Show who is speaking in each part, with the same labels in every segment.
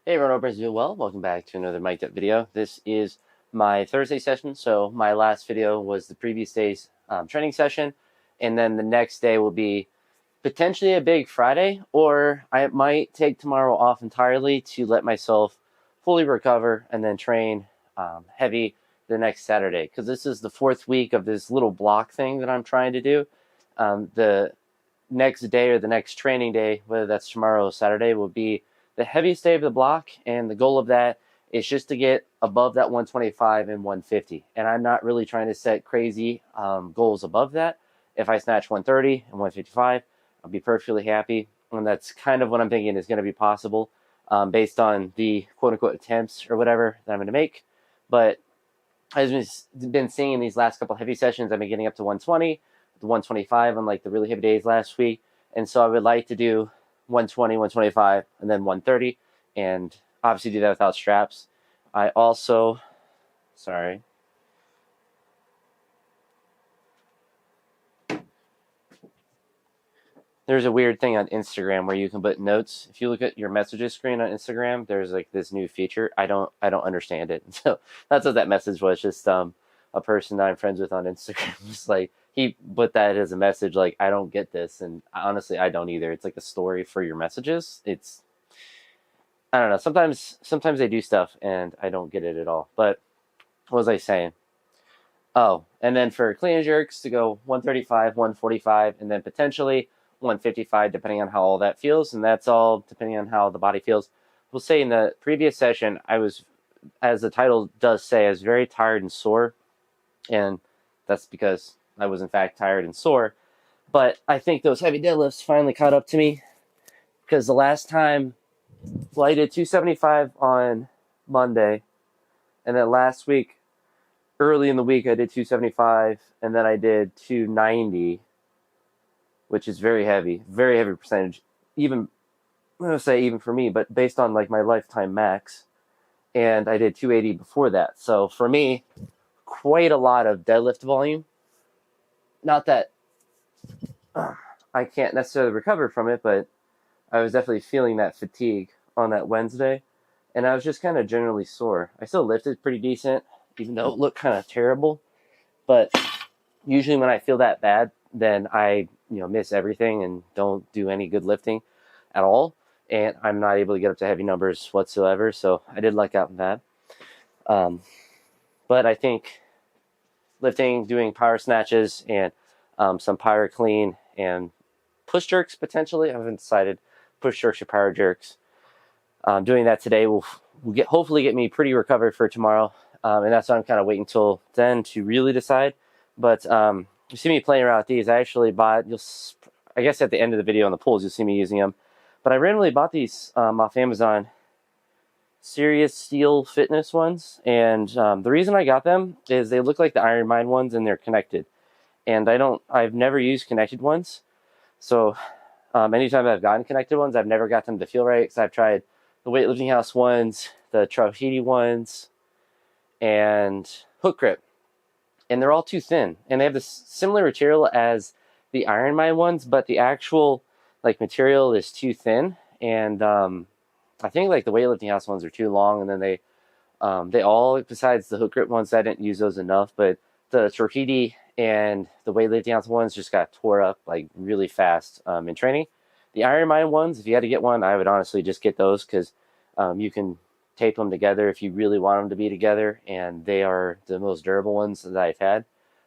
Speaker 1: Hey everyone, hope you're doing well. Welcome back to another mic'd up video. This is my Thursday session. So my last video was the previous day's training session, and then the next day will be potentially a big Friday, or I might take tomorrow off entirely to let myself fully recover and then train heavy the next Saturday, because this is the fourth week of this little block thing that I'm trying to do. The next day or the next training day, whether that's tomorrow or Saturday, will be the heaviest day of the block, and the goal of that is just to get above that 125 and 150. And I'm not really trying to set crazy goals above that. If I snatch 130 and 155, I'll be perfectly happy, and that's kind of what I'm thinking is going to be possible based on the quote-unquote attempts or whatever that I'm going to make. But I've been seeing in these last couple heavy sessions, I've been getting up to 120, to 125 on like the really heavy days last week, and so I would like to do 120, 125, and then 130, and obviously do that without straps. I also, sorry, there's a weird thing on Instagram where you can put notes. If you look at your messages screen on Instagram, there's like this new feature. I don't understand it. So that's what that message was. Just a person that I'm friends with on Instagram was like, he put that as a message, like, I don't get this, and honestly I don't either. It's like a story for your messages. It's, I don't know, sometimes they do stuff and I don't get it at all. But what was I saying? Oh, and then for clean and jerks to go 135, 145, and then potentially 155, depending on how all that feels. And that's all depending on how the body feels. We'll say in the previous session, I was, as the title does say, I was very tired and sore. And that's because I was in fact tired and sore. But I think those heavy deadlifts finally caught up to me, because the last time, well, I did 275 on Monday, and then last week, early in the week, I did 275, and then I did 290, which is very heavy percentage. Even, I'm going to say even for me, but based on like my lifetime max. And I did 280 before that. So for me, quite a lot of deadlift volume. Not that I can't necessarily recover from it, but I was definitely feeling that fatigue on that Wednesday. And I was just kind of generally sore. I still lifted pretty decent, even though it looked kind of terrible. But usually when I feel that bad, then I miss everything and don't do any good lifting at all. And I'm not able to get up to heavy numbers whatsoever. So I did luck out in that. But I think lifting, doing power snatches, and some power clean and push jerks potentially. I haven't decided. Push jerks or power jerks. Doing that today will hopefully get me pretty recovered for tomorrow. And that's why I'm kind of waiting until then to really decide. But you see me playing around with these. I actually bought, I guess at the end of the video on the pulls, you'll see me using them. But I randomly bought these off Amazon, Serious Steel Fitness ones. And the reason I got them is they look like the Iron Mind ones, and they're connected. And I've never used connected ones. So anytime I've gotten connected ones, I've never got them to feel right, because I've tried the Weightlifting House ones, the Tahiti ones, and Hook Grip, and they're all too thin. And they have this similar material as the Iron Mind ones, but the actual like material is too thin. And I think like the Weightlifting House ones are too long, and then they all, besides the Hook Grip ones, I didn't use those enough, but the Tahiti and the Weightlifting House ones just got tore up like really fast in training. The Iron Mind ones, if you had to get one, I would honestly just get those, because you can tape them together if you really want them to be together, and they are the most durable ones that I've had.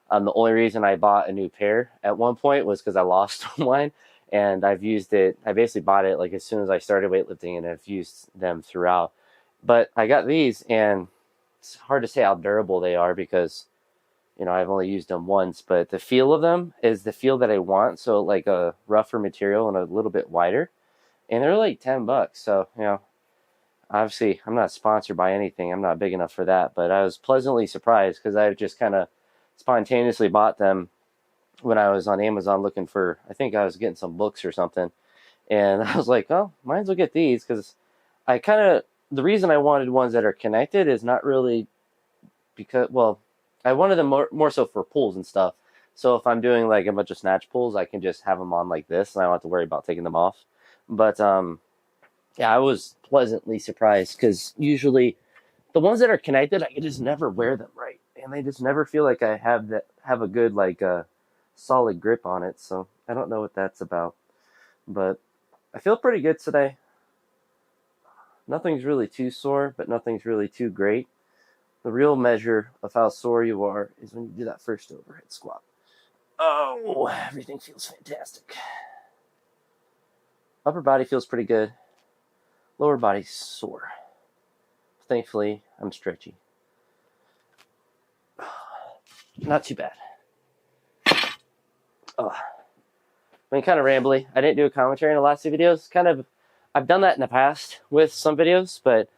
Speaker 1: The only reason I bought a new pair at one point was because I lost one, and I've used it. I basically bought it like as soon as I started weightlifting, and I've used them throughout. But I got these, and it's hard to say how durable they are, because I've only used them once, but the feel of them is the feel that I want. So like a rougher material and a little bit wider, and they're like $10. So, obviously I'm not sponsored by anything. I'm not big enough for that, but I was pleasantly surprised, because I just kind of spontaneously bought them when I was on Amazon looking for, I think I was getting some books or something. And I was like, oh, might as well get these, because the reason I wanted ones that are connected is not really because, well, I wanted them more so for pulls and stuff. So if I'm doing like a bunch of snatch pulls, I can just have them on like this, and I don't have to worry about taking them off. But Yeah, I was pleasantly surprised because usually the ones that are connected, I just never wear them right, and they just never feel like I have a good solid grip on it. So I don't know what that's about, but I feel pretty good today. Nothing's really too sore, but nothing's really too great. The real measure of how sore you are is when you do that first overhead squat. Oh, everything feels fantastic. Upper body feels pretty good. Lower body's sore. Thankfully, I'm stretchy. Not too bad. Oh, been kind of rambly. I didn't do a commentary in the last two videos. I've done that in the past with some videos, but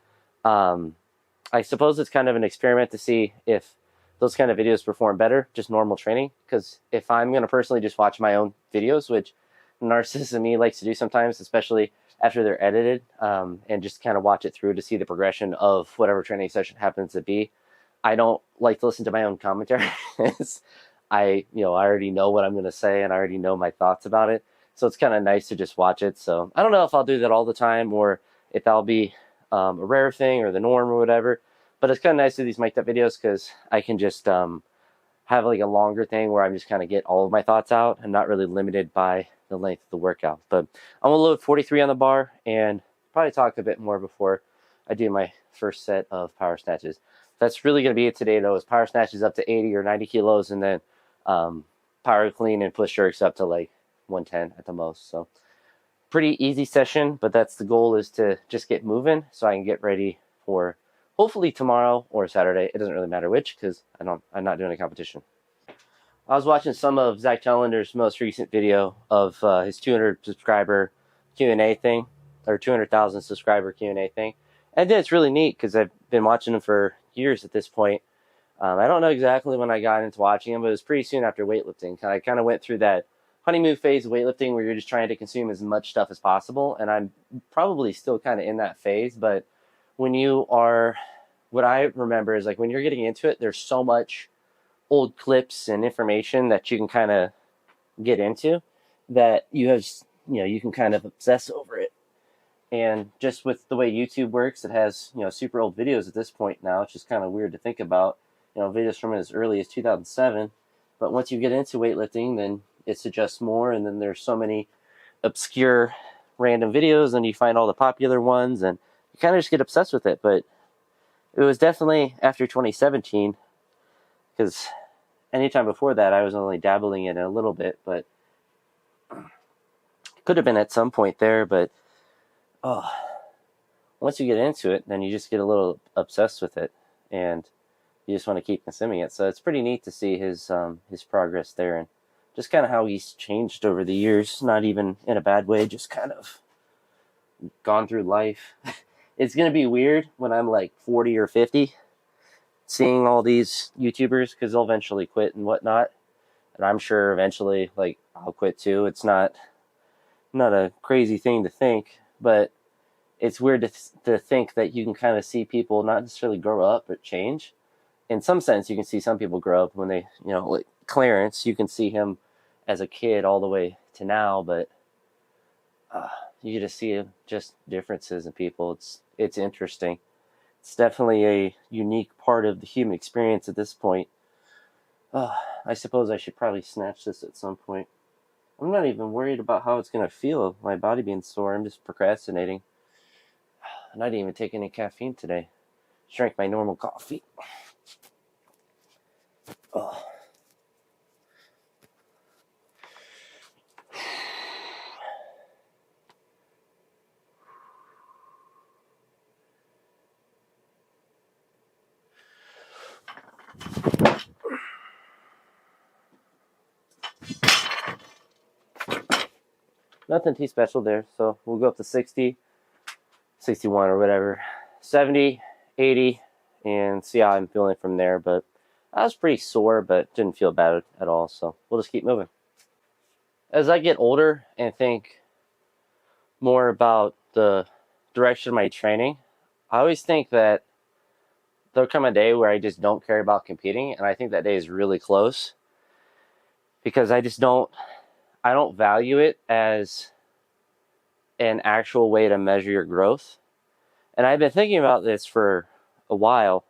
Speaker 1: I suppose it's kind of an experiment to see if those kind of videos perform better, just normal training. Because if I'm going to personally just watch my own videos, which narcissist in me likes to do sometimes, especially after they're edited, and just kind of watch it through to see the progression of whatever training session happens to be, I don't like to listen to my own commentary. I already know what I'm going to say and I already know my thoughts about it. So it's kind of nice to just watch it. So I don't know if I'll do that all the time or if that'll be a rare thing or the norm or whatever. But it's kind of nice to do these mic'd up videos because I can just have like a longer thing where I'm just kind of get all of my thoughts out and not really limited by the length of the workout. But I'm going to load 43 on the bar and probably talk a bit more before I do my first set of power snatches. That's really going to be it today, though, is power snatches up to 80 or 90 kilos and then power clean and push jerks up to like 110 at the most. So pretty easy session, but that's the goal, is to just get moving so I can get ready for hopefully tomorrow or Saturday. It doesn't really matter which because I'm not doing a competition. I was watching some of Zach Tellender's most recent video of his 200 subscriber Q&A thing, or 200,000 subscriber Q&A thing. And then it's really neat because I've been watching him for years at this point. I don't know exactly when I got into watching him, but it was pretty soon after weightlifting. I kind of went through that honeymoon phase of weightlifting where you're just trying to consume as much stuff as possible. And I'm probably still kind of in that phase. But when you are, what I remember is like when you're getting into it, there's so much old clips and information that you can kind of get into that you can kind of obsess over it. And just with the way YouTube works, it has, super old videos at this point now. It's just kind of weird to think about, videos from as early as 2007. But once you get into weightlifting, then it suggests more. And then there's so many obscure random videos and you find all the popular ones and you kind of just get obsessed with it. But it was definitely after 2017, because anytime before that, I was only dabbling in it a little bit, but could have been at some point there. But once you get into it, then you just get a little obsessed with it, and you just want to keep consuming it. So it's pretty neat to see his progress there, and just kind of how he's changed over the years. Not even in a bad way, just kind of gone through life. It's gonna be weird when I'm like 40 or 50, seeing all these YouTubers, because they'll eventually quit and whatnot, and I'm sure eventually like I'll quit too. It's not a crazy thing to think, but it's weird to think that you can kind of see people not necessarily grow up, but change. In some sense, you can see some people grow up when they, like Clarence, you can see him as a kid all the way to now, but you just see just differences in people. It's interesting. It's definitely a unique part of the human experience at this point. I suppose I should probably snatch this at some point. I'm not even worried about how it's going to feel, my body being sore. I'm just procrastinating. I didn't even take any caffeine today. Just drank my normal coffee. Oh. Nothing too special there, so we'll go up to 60, 61 or whatever, 70, 80, and see how I'm feeling from there. But I was pretty sore, but didn't feel bad at all, so we'll just keep moving. As I get older and think more about the direction of my training, I always think that there'll come a day where I just don't care about competing, and I think that day is really close because I don't value it as an actual way to measure your growth. And I've been thinking about this for a while,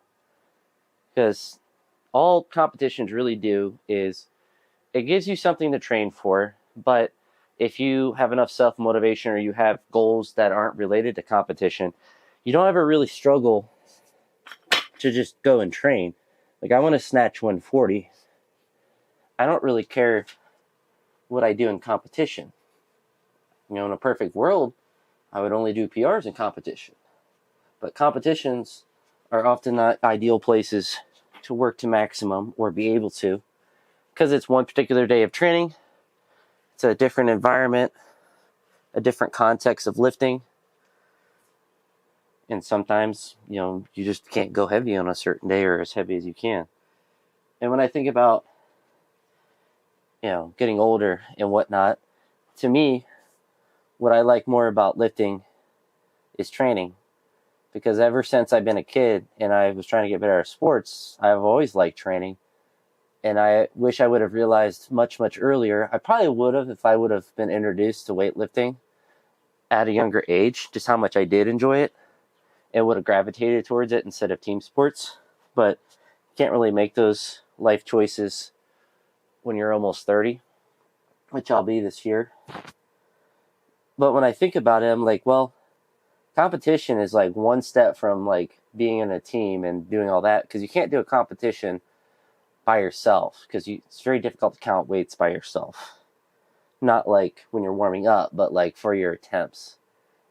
Speaker 1: because all competitions really do is it gives you something to train for, but if you have enough self-motivation or you have goals that aren't related to competition, you don't ever really struggle to just go and train. Like, I want to snatch 140. I don't really care what I do in competition. In a perfect world, I would only do PRs in competition. But competitions are often not ideal places to work to maximum or be able to, because it's one particular day of training. It's a different environment, a different context of lifting. And sometimes, you just can't go heavy on a certain day or as heavy as you can. And when I think about, getting older and whatnot, to me, what I like more about lifting is training. Because ever since I've been a kid and I was trying to get better at sports, I've always liked training. And I wish I would have realized much, much earlier. I probably would have if I would have been introduced to weightlifting at a younger age, just how much I did enjoy it and would have gravitated towards it instead of team sports. But you can't really make those life choices when you're almost 30, which I'll be this year. But when I think about it, I'm like, well, competition is like one step from like being in a team and doing all that, because you can't do a competition by yourself, because it's very difficult to count weights by yourself. Not like when you're warming up, but like for your attempts.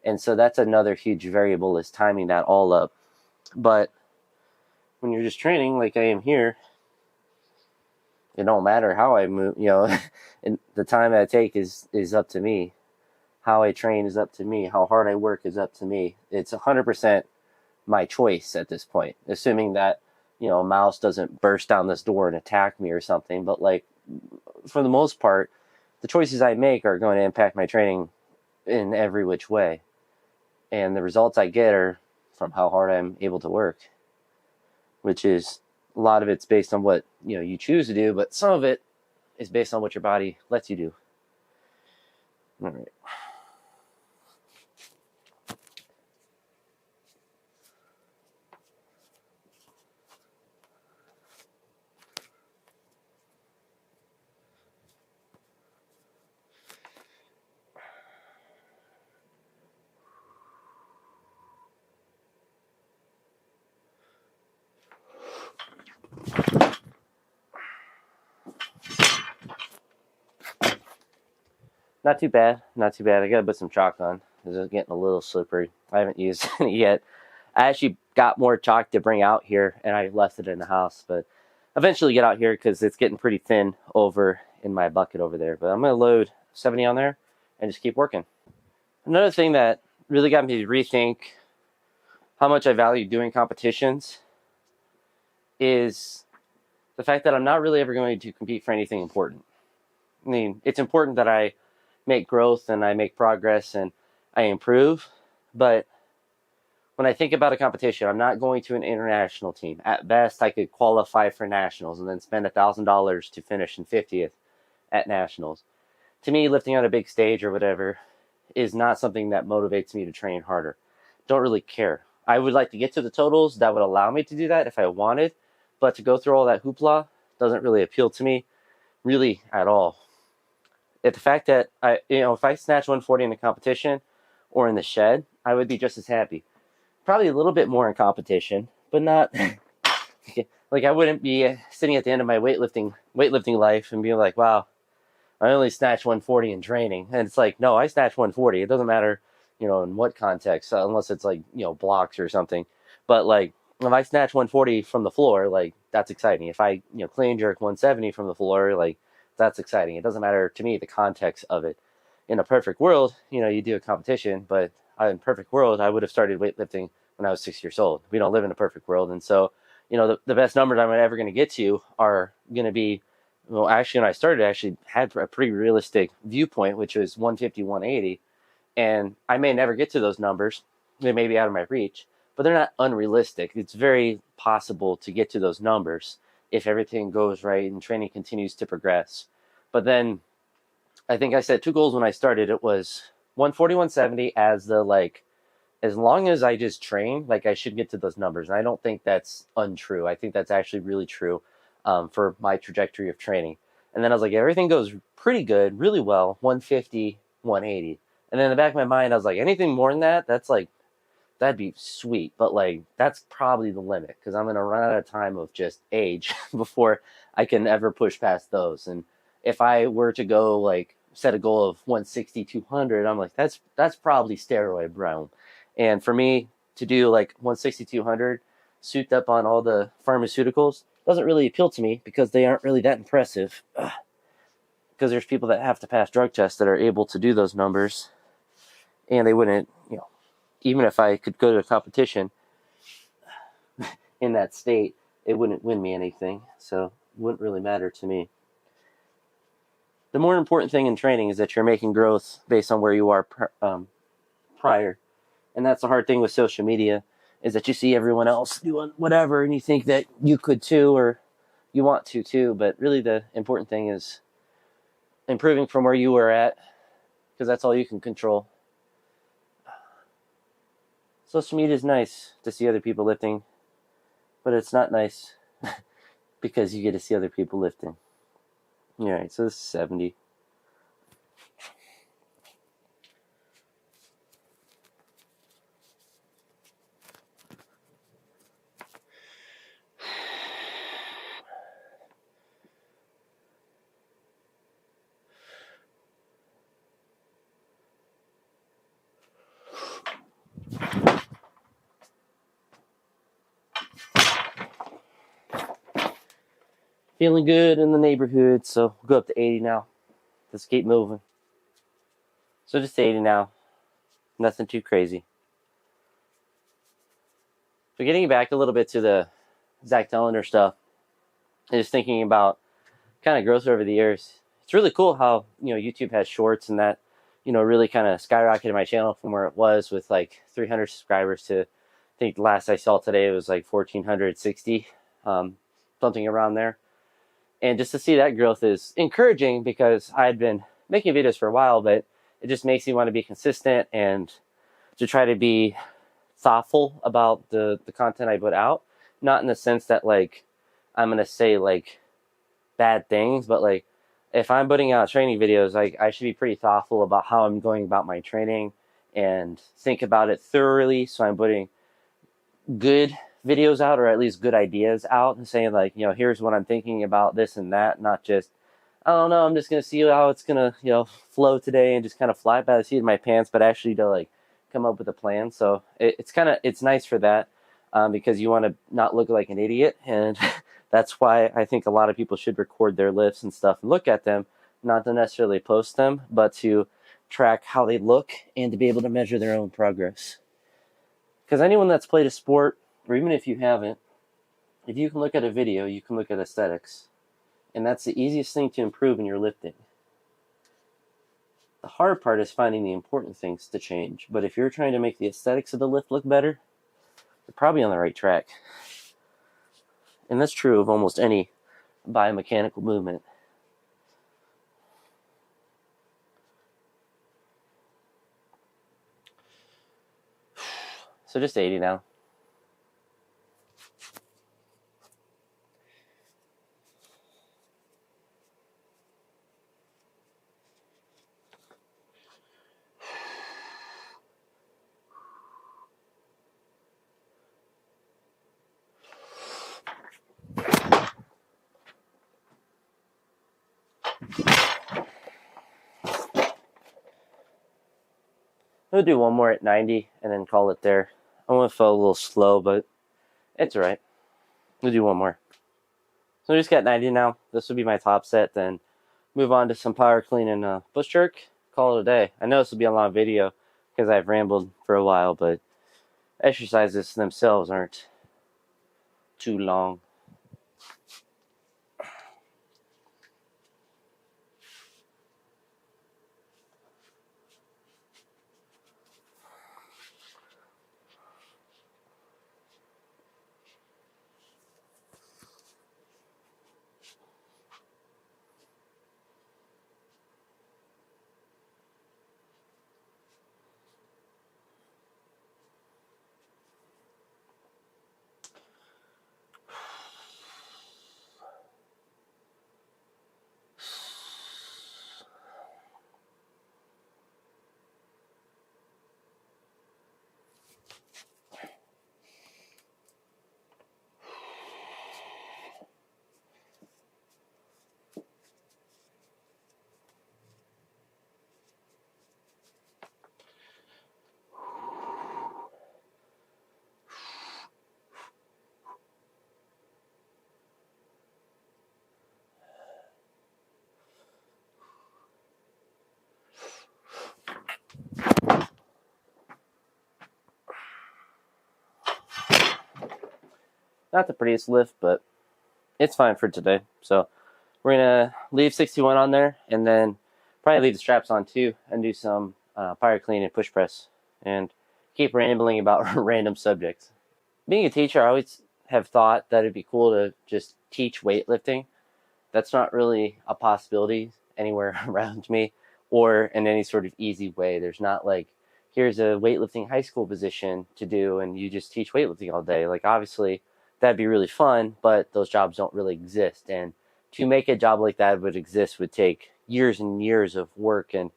Speaker 1: And so that's another huge variable, is timing that all up. But when you're just training like I am here, it don't matter how I move, and the time that I take is up to me. How I train is up to me. How hard I work is up to me. It's 100% my choice at this point, assuming that, a mouse doesn't burst down this door and attack me or something. But like, for the most part, the choices I make are going to impact my training in every which way. And the results I get are from how hard I'm able to work, which is, a lot of it's based on what, you choose to do, but some of it is based on what your body lets you do. All right. Not too bad. Not too bad. I got to put some chalk on. It's getting a little slippery. I haven't used it yet. I actually got more chalk to bring out here, and I left it in the house. But eventually get out here because it's getting pretty thin over in my bucket over there. But I'm going to load 70 on there and just keep working. Another thing that really got me to rethink how much I value doing competitions is the fact that I'm not really ever going to compete for anything important. I mean, it's important that I make growth and I make progress and I improve. But when I think about a competition, I'm not going to an international team. At best, I could qualify for nationals and then spend $1,000 to finish in 50th at nationals. To me, lifting on a big stage or whatever is not something that motivates me to train harder. Don't really care. I would like to get to the totals that would allow me to do that if I wanted, but to go through all that hoopla doesn't really appeal to me really at all. The fact that if I snatch 140 in a competition or in the shed, I would be just as happy. Probably a little bit more in competition, but not like I wouldn't be sitting at the end of my weightlifting life and being like, wow, I only snatched 140 in training. And it's like, no, I snatched 140. It doesn't matter, in what context, unless it's like, blocks or something. But like, if I snatch 140 from the floor, like, that's exciting. If I, clean jerk 170 from the floor, like, that's exciting. It doesn't matter to me the context of it. In a perfect world, you do a competition, but in a perfect world, I would have started weightlifting when I was 6 years old. We don't live in a perfect world. And so, the best numbers I'm ever going to get to are going to be, well, actually, when I started, I actually had a pretty realistic viewpoint, which was 150, 180. And I may never get to those numbers. They may be out of my reach, but they're not unrealistic. It's very possible to get to those numbers if everything goes right and training continues to progress. But then I think I set 2 goals when I started. It was 140, 170 as the like, as long as I just train, like I should get to those numbers. And I don't think that's untrue. I think that's actually really true for my trajectory of training. And then I was like, everything goes pretty good, really well, 150, 180. And then in the back of my mind, I was like, anything more than that, that's like, that'd be sweet. But like, that's probably the limit because I'm going to run out of time of just age before I can ever push past those. And if I were to go like set a goal of 160, 200, I'm like, that's probably steroid realm. And for me to do like 160, 200, souped up on all the pharmaceuticals, doesn't really appeal to me because they aren't really that impressive. Because there's people that have to pass drug tests that are able to do those numbers, and they wouldn't, even if I could go to a competition in that state, it wouldn't win me anything. So it wouldn't really matter to me. The more important thing in training is that you're making growth based on where you are prior. And that's the hard thing with social media, is that you see everyone else doing whatever and you think that you could too, or you want to too. But really the important thing is improving from where you were at, because that's all you can control. Social media is nice to see other people lifting, but it's not nice because you get to see other people lifting. All right, so this is 70. Feeling good in the neighborhood, so we'll go up to 80 now. Let's keep moving. So just 80 now. Nothing too crazy. So getting back a little bit to the Zach Tellender stuff, and just thinking about kind of growth over the years. It's really cool how, YouTube has shorts and that, really kind of skyrocketed my channel from where it was with like 300 subscribers to, I think the last I saw today it was like 1,460, something around there. And just to see that growth is encouraging because I had been making videos for a while, but it just makes me want to be consistent and to try to be thoughtful about the content I put out. Not in the sense that like I'm going to say like bad things, but like if I'm putting out training videos, like I should be pretty thoughtful about how I'm going about my training and think about it thoroughly. So I'm putting good videos out, or at least good ideas out, and saying like, here's what I'm thinking about this and that, not just, I don't know, I'm just going to see how it's going to, flow today and just kind of fly by the seat of my pants, but actually to like come up with a plan. So it's nice for that, because you want to not look like an idiot. And that's why I think a lot of people should record their lifts and stuff and look at them, not to necessarily post them, but to track how they look and to be able to measure their own progress. Because anyone that's played a sport, or even if you haven't, if you can look at a video, you can look at aesthetics. And that's the easiest thing to improve in your lifting. The hard part is finding the important things to change. But if you're trying to make the aesthetics of the lift look better, you're probably on the right track. And that's true of almost any biomechanical movement. So just 80 now. We'll do one more at 90 and then call it there. I want to feel a little slow, but it's alright. We'll do one more. So we just got 90 now. This will be my top set. Then move on to some power clean and push jerk. Call it a day. I know this will be a long video because I've rambled for a while, but exercises themselves aren't too long. Not the prettiest lift, but it's fine for today. So we're gonna leave 61 on there, and then probably leave the straps on too, and do some pyro clean and push press, and keep rambling about random subjects. Being a teacher, I always have thought that it'd be cool to just teach weightlifting. That's not really a possibility anywhere around me or in any sort of easy way. There's not like, here's a weightlifting high school position to do and you just teach weightlifting all day. Like, obviously, that'd be really fun, but those jobs don't really exist. And to make a job like that would exist would take years and years of work and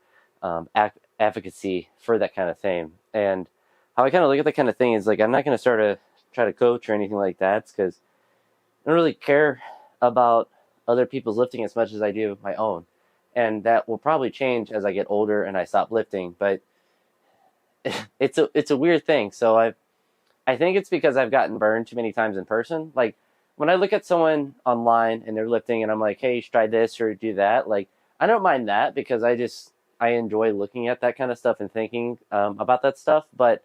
Speaker 1: advocacy for that kind of thing. And how I kind of look at that kind of thing is like, I'm not going to try to coach or anything like that because I don't really care about other people's lifting as much as I do my own. And that will probably change as I get older and I stop lifting. But it's a weird thing. So I think it's because I've gotten burned too many times in person. Like when I look at someone online and they're lifting and I'm like, hey, you should try this or do that. Like I don't mind that because I enjoy looking at that kind of stuff and thinking about that stuff. But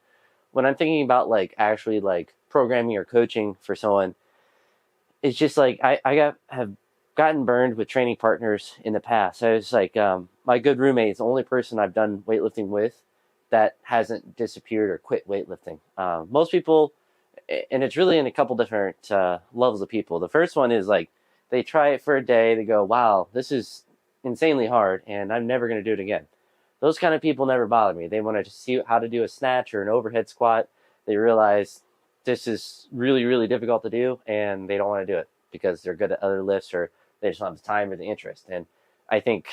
Speaker 1: when I'm thinking about like actually like programming or coaching for someone, it's just like have gotten burned with training partners in the past. I was like, my good roommate is the only person I've done weightlifting with that hasn't disappeared or quit weightlifting. Most people, and it's really in a couple different levels of people. The first one is like, they try it for a day, they go, wow, this is insanely hard, and I'm never going to do it again. Those kind of people never bother me. They want to just see how to do a snatch or an overhead squat. They realize this is really, really difficult to do, and they don't want to do it because they're good at other lifts or they just don't have the time or the interest. And I think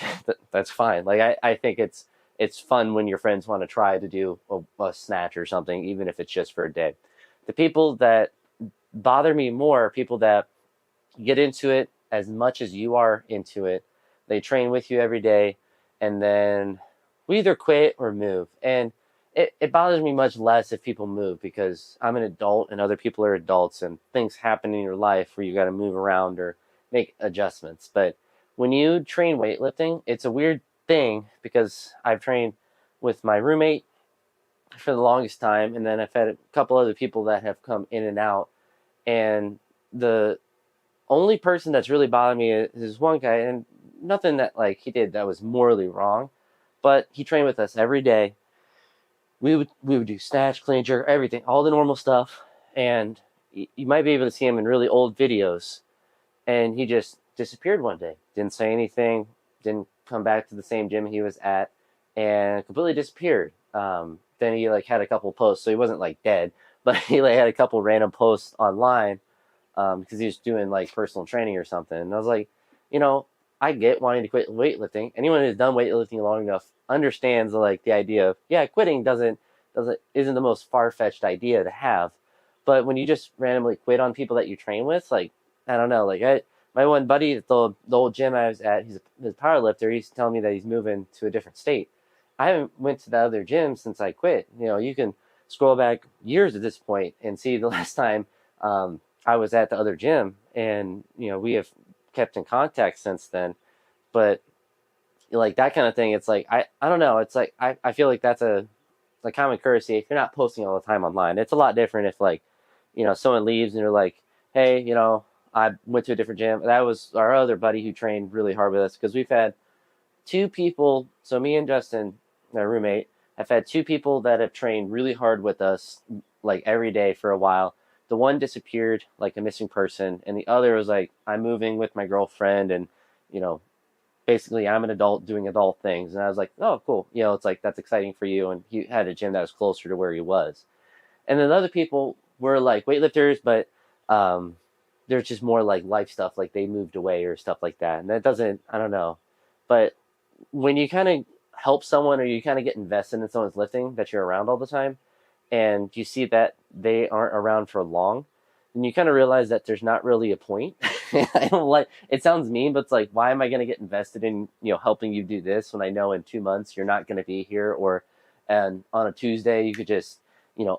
Speaker 1: that's fine. Like I think it's fun when your friends want to try to do a snatch or something, even if it's just for a day. The people that bother me more are people that get into it as much as you are into it. They train with you every day, and then we either quit or move. And it bothers me much less if people move because I'm an adult and other people are adults and things happen in your life where you got to move around or make adjustments. But when you train weightlifting, it's a weird thing because I've trained with my roommate for the longest time, and then I've had a couple other people that have come in and out. And the only person that's really bothered me is one guy, and nothing that like he did that was morally wrong, but he trained with us every day. We would do snatch, clean, jerk, everything, all the normal stuff. And you might be able to see him in really old videos. And he just disappeared one day. Didn't say anything. Didn't come back to the same gym he was at, and completely disappeared. Then he like had a couple posts, so he wasn't like dead, but he like had a couple random posts online because he was doing like personal training or something. And I was like, I get wanting to quit weightlifting. Anyone who's done weightlifting long enough understands like the idea of quitting isn't the most far-fetched idea to have. But when you just randomly quit on people that you train with, like I don't know, like my one buddy at the old gym I was at, he's a power lifter. He's telling me that he's moving to a different state. I haven't went to the other gym since I quit. You can scroll back years at this point and see the last time I was at the other gym, and we have kept in contact since then. But like that kind of thing, it's like I don't know, it's like I feel like that's a common courtesy if you're not posting all the time online. It's a lot different if like someone leaves and you're like, hey, I went to a different gym. That was our other buddy who trained really hard with us, because we've had two people, so me and Justin, my roommate, have had two people that have trained really hard with us like every day for a while. The one disappeared like a missing person, and the other was like, I'm moving with my girlfriend, and basically I'm an adult doing adult things. And I was like, oh cool, it's like that's exciting for you. And he had a gym that was closer to where he was. And then other people were like weightlifters, but there's just more like life stuff, like they moved away or stuff like that. And that doesn't, I don't know. But when you kind of help someone or you kind of get invested in someone's lifting that you're around all the time, and you see that they aren't around for long, then you kind of realize that there's not really a point. I don't like, it sounds mean, but it's like, why am I going to get invested in, helping you do this when I know in 2 months you're not going to be here, or, and on a Tuesday you could just,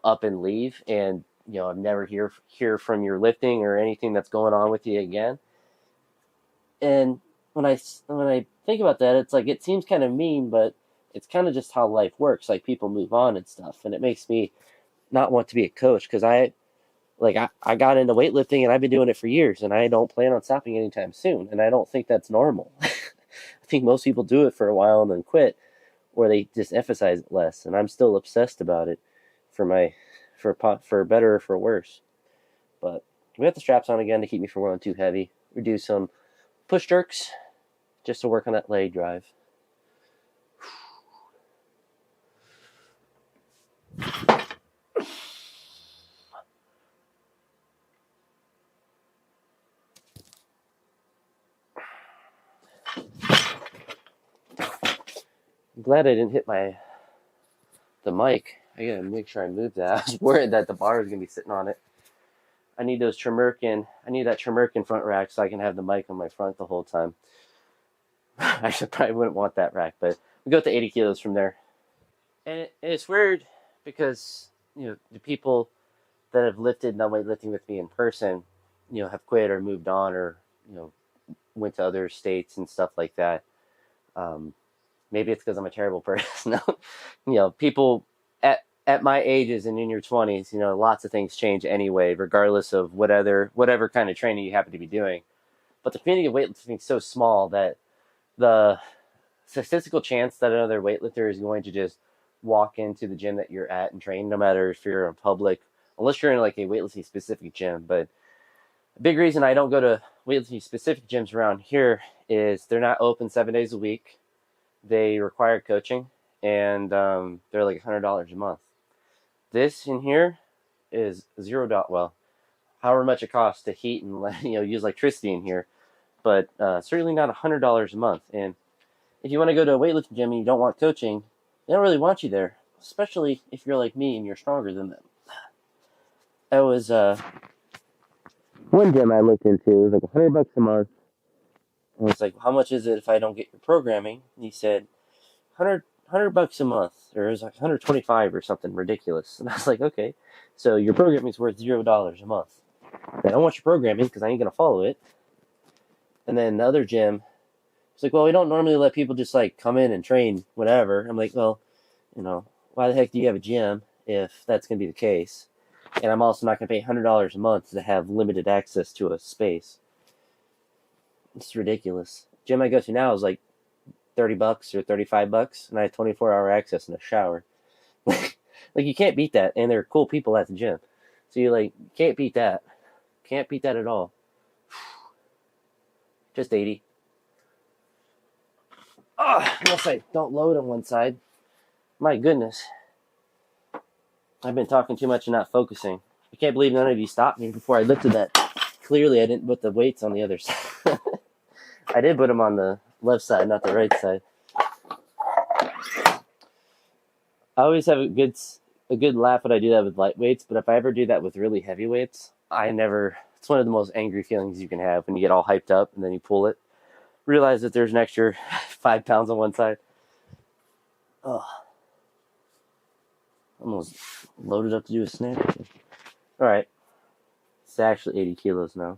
Speaker 1: up and leave, and, I've never hear from your lifting or anything that's going on with you again. And when I think about that, it's like, it seems kind of mean, but it's kind of just how life works. Like people move on and stuff. And it makes me not want to be a coach, because Like I got into weightlifting and I've been doing it for years and I don't plan on stopping anytime soon. And I don't think that's normal. I think most people do it for a while and then quit, or they just emphasize it less. And I'm still obsessed about it for better or for worse. But we have the straps on again to keep me from going too heavy. We do some push jerks just to work on that leg drive. I'm glad I didn't hit the mic. I gotta make sure I move that. I was worried that the bar was gonna be sitting on it. I need that Tremerkin front rack so I can have the mic on my front the whole time. Actually, probably wouldn't want that rack, but we go to 80 kilos from there. And it's weird because, the people that have lifted non-weightlifting with me in person, have quit or moved on or, went to other states and stuff like that. Maybe it's because I'm a terrible person. People at my ages and in your 20s, lots of things change anyway, regardless of whatever kind of training you happen to be doing. But the community of weightlifting is so small that the statistical chance that another weightlifter is going to just walk into the gym that you're at and train, no matter if you're in public, unless you're in like a weightlifting specific gym. But a big reason I don't go to weightlifting specific gyms around here is they're not open 7 days a week. They require coaching, and they're like $100 a month. This in here is $0. Well, however much it costs to heat and use electricity in here, but certainly not $100 a month. And if you want to go to a weightlifting gym and you don't want coaching, they don't really want you there, especially if you're like me and you're stronger than them. I was one gym I looked into, it was like $100 a month. I was like, how much is it if I don't get your programming? And he said, $100 a month, or it was like 125 or something ridiculous. And I was like, okay, so your programming is worth $0 a month. I don't want your programming because I ain't gonna follow it. And then the other gym was like, well, we don't normally let people just like come in and train whenever. I'm like, well, why the heck do you have a gym if that's gonna be the case? And I'm also not gonna pay $100 a month to have limited access to a space. It's ridiculous. Gym I go to now is like $30 or $35, and I have 24-hour access in a shower. Like you can't beat that, and they're cool people at the gym. So you can't beat that. Can't beat that at all. Just 80. Unless I don't load on one side. My goodness. I've been talking too much and not focusing. I can't believe none of you stopped me before I lifted that. Clearly, I didn't put the weights on the other side. I did put them on the left side, not the right side. I always have a good laugh when I do that with light weights, but if I ever do that with really heavy weights, it's one of the most angry feelings you can have when you get all hyped up and then you pull it. Realize that there's an extra 5 pounds on one side. Oh. Almost loaded up to do a snatch. Alright. It's actually 80 kilos now.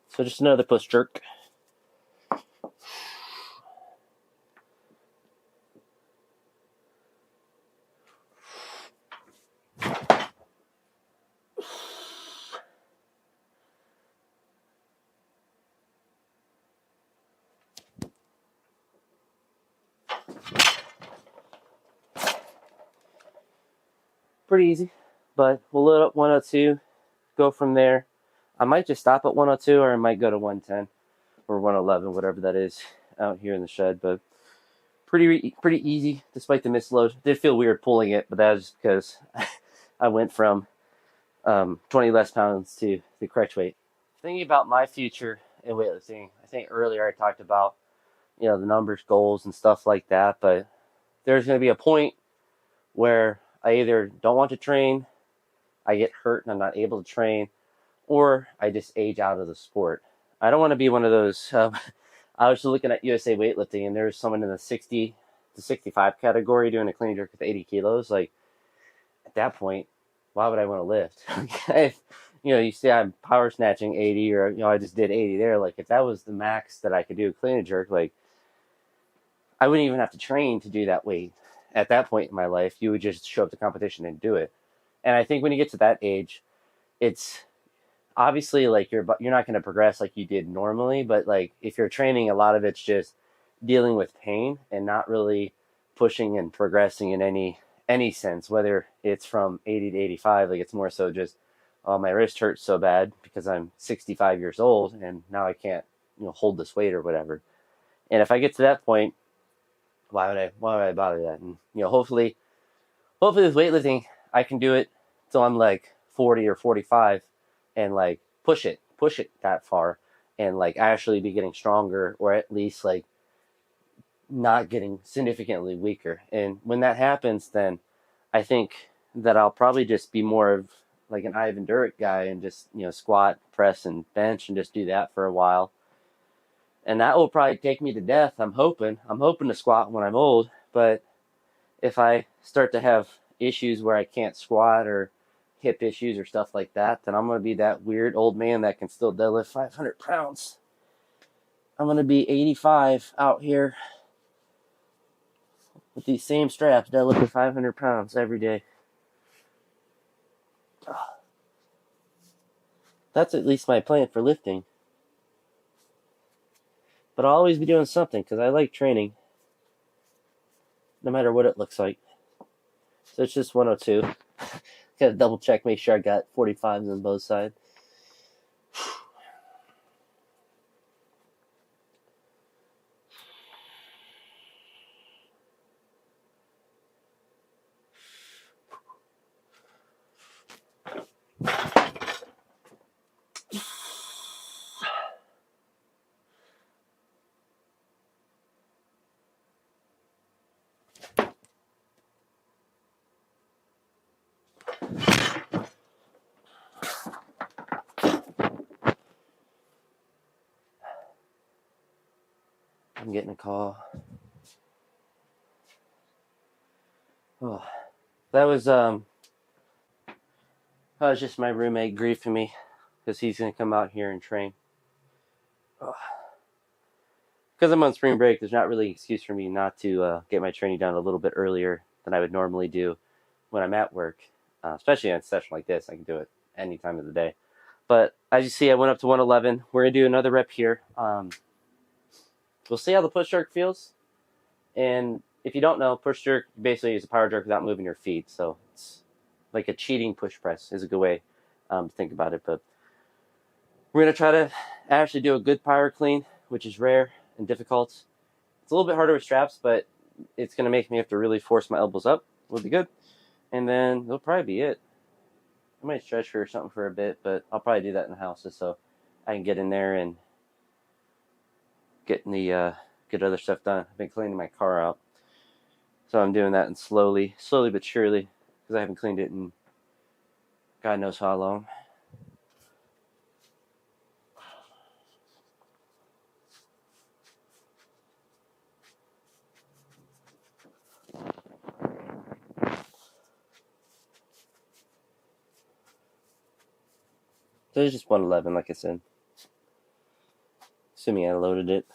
Speaker 1: So just another push jerk. Pretty easy, but we'll load up 102, go from there. I might just stop at 102, or I might go to 110 or 111, whatever that is out here in the shed. But pretty easy, despite the misload. It did feel weird pulling it, but that was just because I went from 20 less pounds to the correct weight. Thinking about my future in weightlifting, I think earlier I talked about the numbers, goals, and stuff like that. But there's going to be a point where I either don't want to train, I get hurt and I'm not able to train, or I just age out of the sport. I don't want to be one of those. I was looking at USA weightlifting, and there's someone in the 60 to 65 category doing a clean jerk with 80 kilos. Like, at that point, why would I want to lift? If, you see I'm power snatching 80, or, I just did 80 there. Like, if that was the max that I could do a clean jerk, like, I wouldn't even have to train to do that weight. at that point in my life, you would just show up to competition and do it. And I think when you get to that age, it's obviously like you're not going to progress like you did normally, but like if you're training, a lot of it's just dealing with pain and not really pushing and progressing in any sense, whether it's from 80 to 85. Like it's more so just, oh, my wrist hurts so bad because I'm 65 years old and now I can't, hold this weight or whatever. And if I get to that point, why would I bother that? And hopefully with weightlifting, I can do it till I'm like 40 or 45 and like push it that far and like actually be getting stronger, or at least like not getting significantly weaker. And when that happens, then I think that I'll probably just be more of like an Ivan Durek guy and just, squat, press, and bench and just do that for a while. And that will probably take me to death. I'm hoping to squat when I'm old, but if I start to have issues where I can't squat or hip issues or stuff like that, then I'm going to be that weird old man that can still deadlift 500 pounds. I'm going to be 85 out here with these same straps, deadlifting 500 pounds every day. That's at least my plan for lifting. But I'll always be doing something because I like training, no matter what it looks like. So it's just 102. Got to double check, make sure I got 45s on both sides. I'm getting a call. Oh, that was just my roommate griefing me because he's gonna come out here and train. Because I'm on spring break, there's not really an excuse for me not to get my training done a little bit earlier than I would normally do when I'm at work. Especially on a session like this, I can do it any time of the day. But as you see, I went up to 111. We're gonna do another rep here. We'll see how the push jerk feels. And if you don't know, push jerk basically is a power jerk without moving your feet. So it's like a cheating push press is a good way to think about it. But we're going to try to actually do a good power clean, which is rare and difficult. It's a little bit harder with straps, but it's going to make me have to really force my elbows up. Will be good. And then that'll probably be it. I might stretch or something for a bit, but I'll probably do that in the house just so I can get in there and get other stuff done. I've been cleaning my car out, so I'm doing that and slowly but surely, because I haven't cleaned it in God knows how long. So it's just 111, like I said, assuming I loaded it.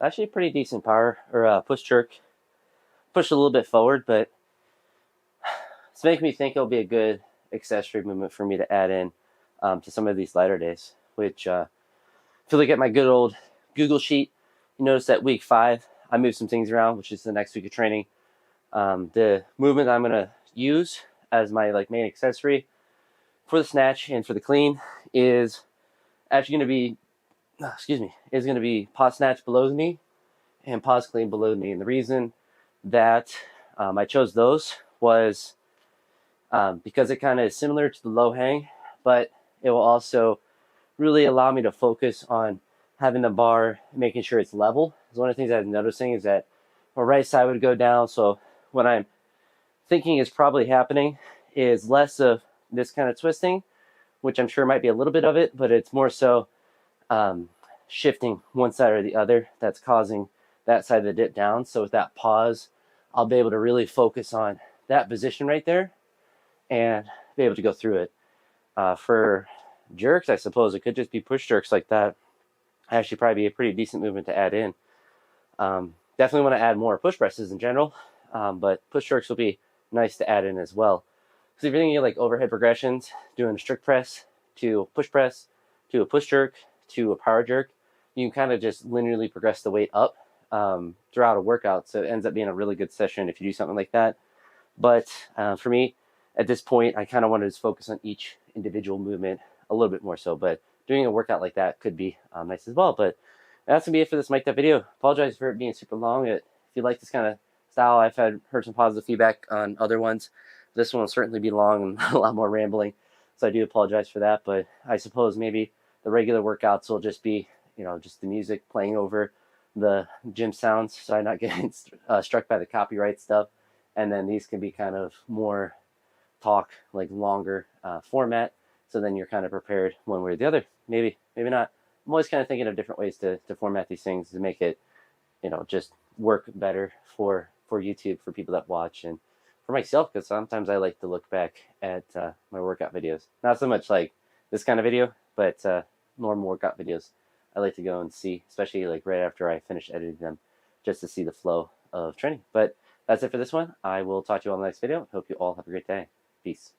Speaker 1: Actually, pretty decent power or push jerk. Push a little bit forward, but it's making me think it'll be a good accessory movement for me to add in to some of these lighter days. Which, if you look at my good old Google sheet, you notice that week 5 I moved some things around, which is the next week of training. The movement I'm gonna use as my main accessory for the snatch and for the clean is actually going to be, is going to be pause snatch below the knee and pause clean below the knee. And the reason that I chose those was because it kind of is similar to the low hang, but it will also really allow me to focus on having the bar, making sure it's level. So one of the things I'm noticing is that my right side would go down. So what I'm thinking is probably happening is less of this kind of twisting, which I'm sure might be a little bit of it, but it's more so shifting one side or the other that's causing that side of the dip down. So with that pause, I'll be able to really focus on that position right there and be able to go through it. For jerks, I suppose it could just be push jerks like that. Actually, probably be a pretty decent movement to add in. Definitely want to add more push presses in general, but push jerks will be nice to add in as well. So if you're thinking like overhead progressions, doing a strict press to a push press to a push jerk to a power jerk, you can kind of just linearly progress the weight up throughout a workout. So it ends up being a really good session if you do something like that. But for me, at this point, I kind of want to just focus on each individual movement a little bit more so. But doing a workout like that could be nice as well. But that's going to be it for this mic'd up video. Apologize for it being super long. If you like this kind of style, I've heard some positive feedback on other ones. This one will certainly be long and a lot more rambling. So I do apologize for that. But I suppose maybe the regular workouts will just be, just the music playing over the gym sounds, so I'm not getting struck by the copyright stuff. And then these can be kind of more talk, like longer format. So then you're kind of prepared one way or the other. Maybe not. I'm always kind of thinking of different ways to format these things to make it, just work better for YouTube, for people that watch, and for myself, because sometimes I like to look back at my workout videos. Not so much like this kind of video, but normal workout videos. I like to go and see, especially like right after I finish editing them, just to see the flow of training. But that's it for this one. I will talk to you all in the next video. Hope you all have a great day. Peace.